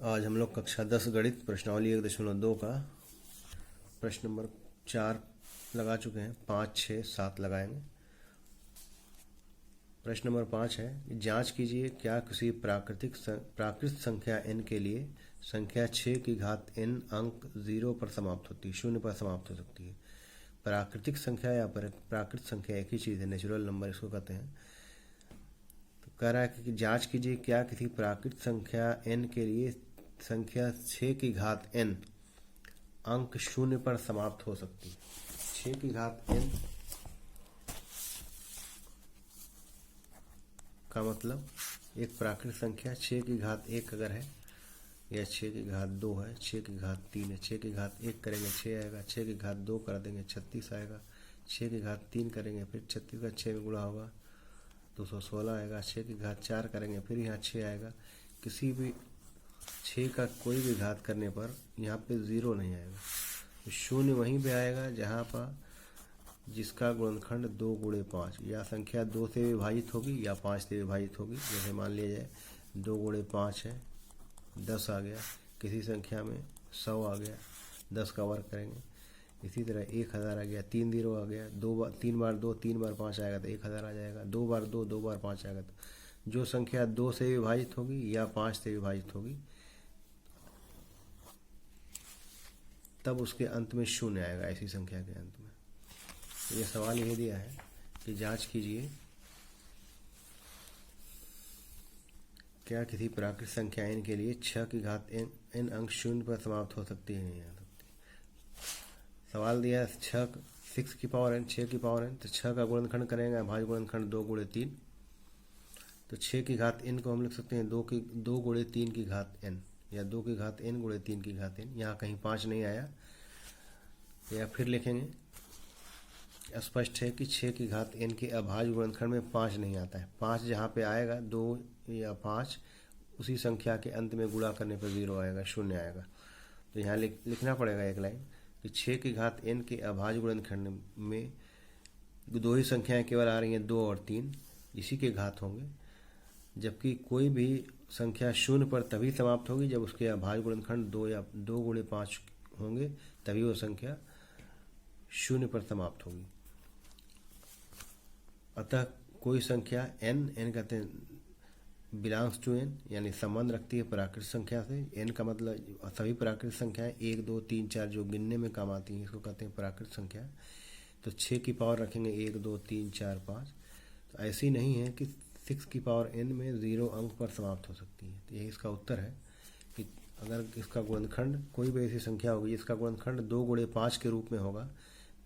आज हम लोग कक्षा 10 गणित प्रश्नावली 1.2 का प्रश्न नंबर 4 लगा चुके हैं। 5, 6, 7 लगाएंगे। प्रश्न नंबर 5 है, जांच कीजिए क्या किसी प्राकृत संख्या n के लिए संख्या 6 की घात n अंक 0 पर समाप्त होती है, 0 पर समाप्त हो सकती है। प्राकृतिक संख्या या प्राकृत संख्या एक ही चीज़ है, नेचुरल नंबर इसको कहते हैं। तो कह रहा है कि जांच कीजिए क्या किसी प्राकृत संख्या n के लिए संख्या 6 की घात n अंक 0 पर समाप्त हो सकती है। 6 की घात n का मतलब एक प्राकृत संख्या 6 की घात 1 अगर है या 6 की घात 2 है, 6 की घात 3 है, 6 की घात 1 करेंगे 6 आएगा, 6 की घात 2 कर देंगे 36 आएगा, 6 की घात 3 करेंगे फिर 36 का 6 में गुणा होगा 216 आएगा, 6 की घात 4 करेंगे फिर यहाँ 6 आएगा। किसी भी 6 का कोई भी घात करने पर यहाँ पे 0 नहीं आएगा, तो 0 वहीं पे आएगा जहाँ पर जिसका गुणनखंड 2 गुणे 5 या संख्या 2 से विभाजित होगी या 5 से विभाजित होगी। जैसे मान लिया जाए 2 गुणे 5 है, 10 आ गया। किसी संख्या में 100 आ गया, 10 का वर्ग करेंगे। इसी तरह 1000 आ गया, 3 0 आ गया, 3 बार 2 3 बार 5 आएगा तो 1000 आ जाएगा। 2 बार 2 2 बार 5 आएगा। तो जो संख्या 2 से विभाजित होगी या 5 से विभाजित होगी तब उसके अंत में 0 आएगा, ऐसी संख्या के अंत में। तो ये सवाल यही दिया है कि जांच कीजिए क्या किसी प्राकृत संख्या n के लिए 6 की घात n अंक 0 पर समाप्त हो सकती है, नहीं आ सकती। सवाल दिया है 6 की पावर n, 6 की पावर n, तो 6 का गुणनखंड करेंगे, भाज्य गुणनखंड 2 गुणे 3। तो 6 की घात n को हम लिख सकते हैं 2 गुणे 3 की घात n या 2 की घात n गुणे 3 की घात n। यहाँ कहीं 5 नहीं आया, या फिर लिखेंगे स्पष्ट है कि 6 की घात n के अभाज्य गुणनखंड में 5 नहीं आता है। 5 जहाँ पे आएगा 2 या 5 उसी संख्या के अंत में गुणा करने पर 0 आएगा, 0 आएगा। तो यहाँ लिखना पड़ेगा एक लाइन कि 6 की घात n के अभाज्य गुणनखंड में 2 ही संख्याएं केवल आ रही हैं, 2 और 3, इसी के घात होंगे। जबकि कोई भी संख्या 0 पर तभी समाप्त होगी जब उसके अभाज्य गुणनखंड 2 या 2 गुणे 5 होंगे, तभी वो संख्या 0 पर समाप्त होगी। अतः कोई संख्या n कहते हैं बिलोंग्स टू n, यानी संबंध रखती है प्राकृत संख्या से। n का मतलब सभी प्राकृत संख्याएं 1 2 3 4 जो गिनने में काम आती हैं, इसको कहते हैं प्राकृत संख्या। तो 6 की पावर रखेंगे 1 2 3 4 5। तो ऐसी नहीं है कि 6 की पावर n में 0 अंक पर समाप्त हो सकती है। तो यही इसका उत्तर है कि अगर इसका गुणनखंड कोई भी ऐसी संख्या होगी जिसका गुणनखंड 2 गुणे 5 के रूप में होगा,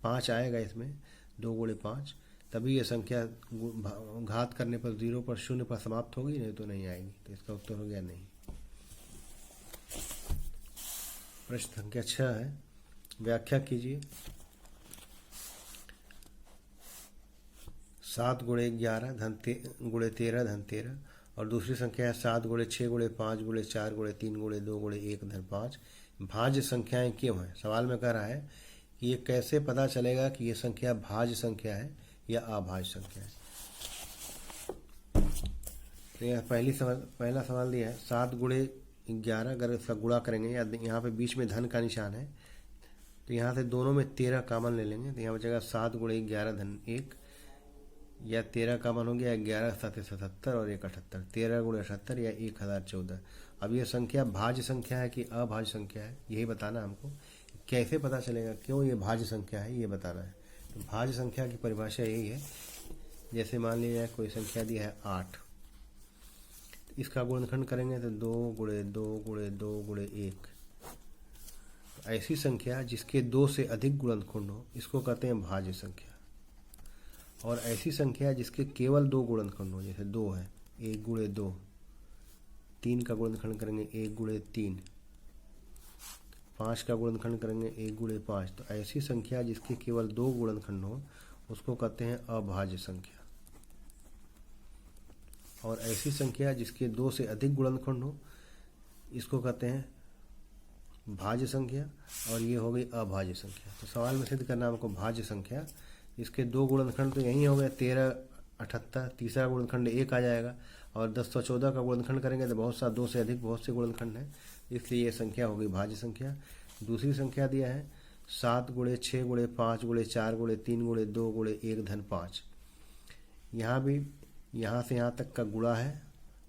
5 आएगा इसमें 2 गुणे 5, तभी ये संख्या घात करने पर 0 पर 0 पर समाप्त होगी, नहीं तो नहीं आएगी। तो इसका उत्तर हो गया नहीं। प्रश्न संख्या 6 है, व्याख्या कीजिए 7 गुणे 11 गुणे 13 धन 13 और दूसरी संख्या है 7 गुणे 6 गुणे 5 गुणे 4 गुणे 3 गुणे 2 गुणे 1 धन 5। भाज्य संख्याएं क्यों हैं? सवाल में कह रहा है कि ये कैसे पता चलेगा कि ये संख्या भाज्य संख्या है या अभाज्य संख्या है। तो यह पहला सवाल दिया है 7 गुणे 11, अगर इसका गुणा करेंगे या यहाँ पे बीच में धन का निशान है तो यहाँ से दोनों में 13 कामन ले लेंगे, तो यहाँ बचेगा 7 गुणे 11 धन 1, या 13 कामन हो गया 11 7 77 और 1 78, 13 गुणे 78 या 1014। अब ये संख्या भाज्य संख्या है कि अभाज्य संख्या है, यही बताना हमको। कैसे पता चलेगा क्यों ये भाज्य संख्या है, ये बताना है। तो भाज्य संख्या की परिभाषा यही है, जैसे मान लीजिए कोई संख्या दी है 8, इसका गुणनखंड करेंगे तो 2 गुणे 2 गुणे 2 गुणे 1। ऐसी संख्या जिसके 2 से अधिक गुणनखंड हो इसको कहते हैं भाज्य संख्या। और ऐसी संख्या जिसके केवल 2 गुणनखंड हो, जैसे 2 है 1 गुणे 2, 3 का गुणनखंड करेंगे 1 गुणे 3, 5 का गुणनखंड करेंगे 1 गुणे 5। तो ऐसी संख्या जिसके केवल 2 गुणनखंड हो उसको कहते हैं अभाज्य संख्या। और ऐसी संख्या जिसके 2 से अधिक गुणनखंड हो इसको कहते हैं भाज्य संख्या, और ये हो गई अभाज्य संख्या। तो सवाल में सिद्ध करना हमको भाज्य संख्या, इसके 2 गुणनखंड तो यही हो गए 13 78, तीसरा गुणनखंड 1 आ जाएगा और 1014 का गुणनखंड करेंगे तो बहुत सा 2 से अधिक बहुत से गुणनखंड हैं, इसलिए ये संख्या होगी भाज्य संख्या। दूसरी संख्या दिया है 7 × 6 × 5 × 4 × 3 × 2 × 1 धन 5। यहाँ भी यहाँ से यहाँ तक का गुणा है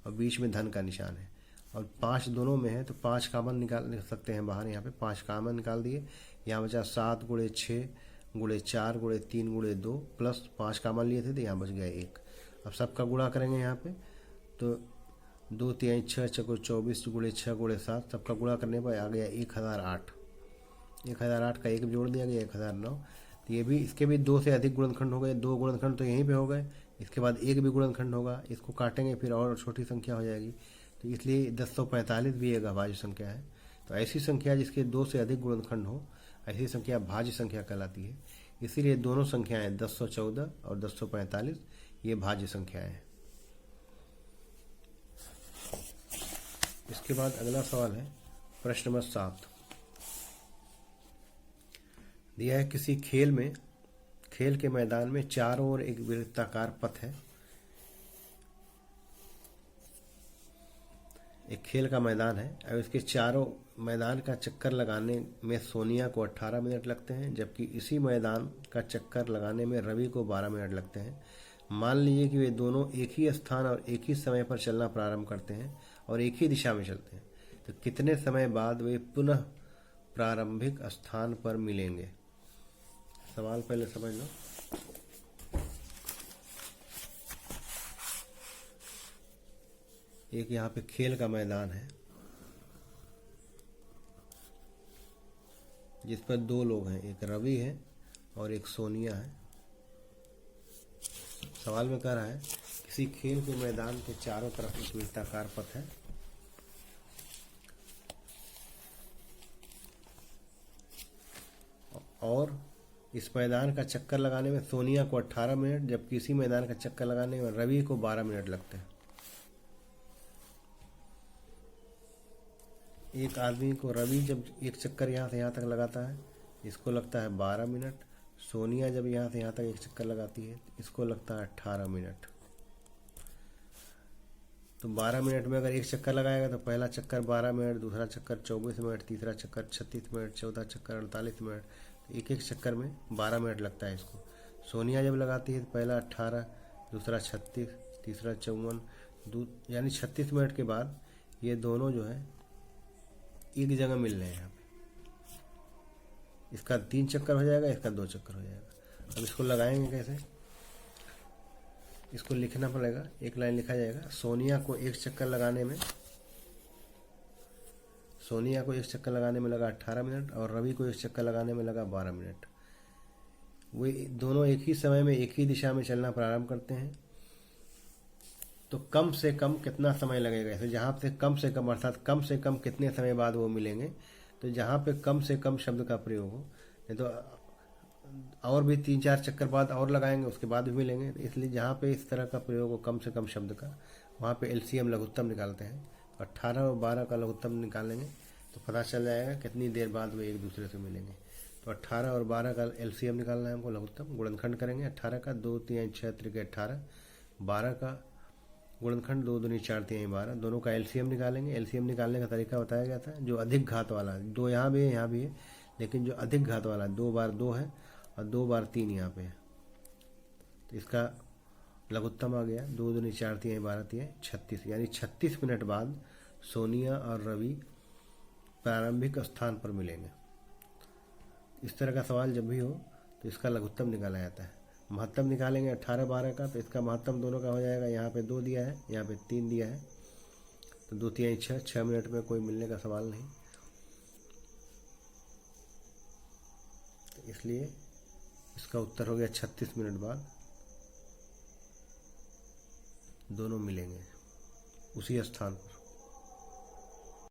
और बीच में धन का निशान है और 5 दोनों में है, तो 5 कामन निकाल सकते हैं बाहर। यहाँ पे 5 कामन निकाल दिए। यहाँ बचा 7 × 6 × 4 × 3 × 2 प्लस 5 कामन लिए थे तो यहाँ बच गया 1। अब सबका गुणा करेंगे यहाँ पे, तो 2 3 6 6 24 × 6 × 7 सबका गुणा करने पर आ गया 1008। 1008 का 1 जोड़ दिया गया 1009। तो ये भी, इसके भी 2 से अधिक गुणनखंड हो गए। 2 गुणनखंड तो यहीं पे हो गए, इसके बाद एक भी गुणनखंड होगा, इसको काटेंगे फिर और छोटी संख्या हो जाएगी, तो इसलिए 1045 भी एक अभाज्य संख्या है। तो ऐसी संख्या जिसके 2 से अधिक गुणनखंड हो, ऐसी संख्या भाज्य संख्या कहलाती है। इसीलिए दोनों संख्याएं 1014 और 1045 ये भाज्य संख्याएं हैं। इसके बाद अगला सवाल है प्रश्न नंबर 7। दिया है किसी खेल के मैदान में चारों ओर एक वृत्ताकार पथ है। एक खेल का मैदान है और इसके चारों मैदान का चक्कर लगाने में सोनिया को 18 मिनट लगते हैं, जबकि इसी मैदान का चक्कर लगाने में रवि को 12 मिनट लगते हैं। मान लीजिए कि वे दोनों एक ही स्थान और एक ही समय पर चलना प्रारंभ करते हैं और एक ही दिशा में चलते हैं, तो कितने समय बाद वे पुनः प्रारंभिक स्थान पर मिलेंगे। सवाल पहले समझ लो। एक यहाँ पे खेल का मैदान है जिस पर 2 लोग हैं, एक रवि है और एक सोनिया है। सवाल में कह रहा है किसी खेल के मैदान के चारों तरफ एक वृत्ताकार पथ है और इस मैदान का चक्कर लगाने में सोनिया को 18 मिनट, जबकि इसी मैदान का चक्कर लगाने में रवि को 12 मिनट लगते हैं। एक आदमी को, रवि जब एक चक्कर यहाँ से यहाँ तक लगाता है इसको लगता है 12 मिनट। सोनिया जब यहाँ से यहाँ तक एक चक्कर लगाती है इसको लगता है 18 मिनट। तो 12 मिनट में अगर एक चक्कर लगाएगा तो पहला चक्कर 12 मिनट, दूसरा चक्कर 24 मिनट, तीसरा चक्कर 36 मिनट, चौथा चक्कर 48 मिनट। तो एक चक्कर में 12 मिनट लगता है इसको। सोनिया जब लगाती है तो पहला 18, दूसरा 36, तीसरा 54, यानी 36 मिनट के बाद ये दोनों जो है एक जगह मिल रहे हैं। यहाँ पे इसका 3 चक्कर हो जाएगा, इसका 2 चक्कर हो जाएगा। अब इसको लगाएंगे कैसे, इसको लिखना पड़ेगा। एक लाइन लिखा जाएगा, सोनिया को एक चक्कर लगाने में लगा 18 मिनट और रवि को एक चक्कर लगाने में लगा 12 मिनट। वे दोनों एक ही समय में एक ही दिशा में चलना प्रारंभ करते हैं, तो कम से कम कितना समय लगेगा। ऐसे जहाँ से कम अर्थात कम से कम कितने समय बाद वो मिलेंगे, तो जहाँ पे कम से कम शब्द का प्रयोग हो, नहीं तो और भी 3-4 चक्कर बाद और लगाएंगे उसके बाद भी मिलेंगे। इसलिए जहाँ पे इस तरह का प्रयोग हो कम से कम शब्द का, वहाँ पे एलसीएम लघुत्तम निकालते हैं। 18 और 12 का लघुत्तम निकालेंगे तो पता चल जाएगा कितनी देर बाद वो एक दूसरे से मिलेंगे। तो 18 और 12 का एलसीएम निकालना है हमको, लघुत्तम। गुणनखंड करेंगे 18 का 2 3 6 त्रिक 18, 12 का गुणनखंड 2 दूनी 4 3 12, दोनों का एलसीएम निकालेंगे। एलसीएम निकालने का तरीका बताया गया था, जो अधिक घात वाला है, 2 यहाँ भी है यहाँ भी है, लेकिन जो अधिक घात वाला 2 बार 2 है और 2 बार 3 यहाँ पे है, तो इसका लघुत्तम आ गया 2 दूनी 4 3 12 3 36, यानी 36 मिनट बाद सोनिया और रवि प्रारंभिक स्थान पर मिलेंगे। इस तरह का सवाल जब भी हो तो इसका लघुत्तम निकाला जाता है। महत्तम निकालेंगे 18-12 का, तो इसका महत्तम दोनों का हो जाएगा। यहाँ पे 2 दिया है, यहाँ पे 3 दिया है, तो 2 3 6 मिनट में कोई मिलने का सवाल नहीं। तो इसलिए इसका उत्तर हो गया 36 मिनट बाद दोनों मिलेंगे उसी स्थान पर।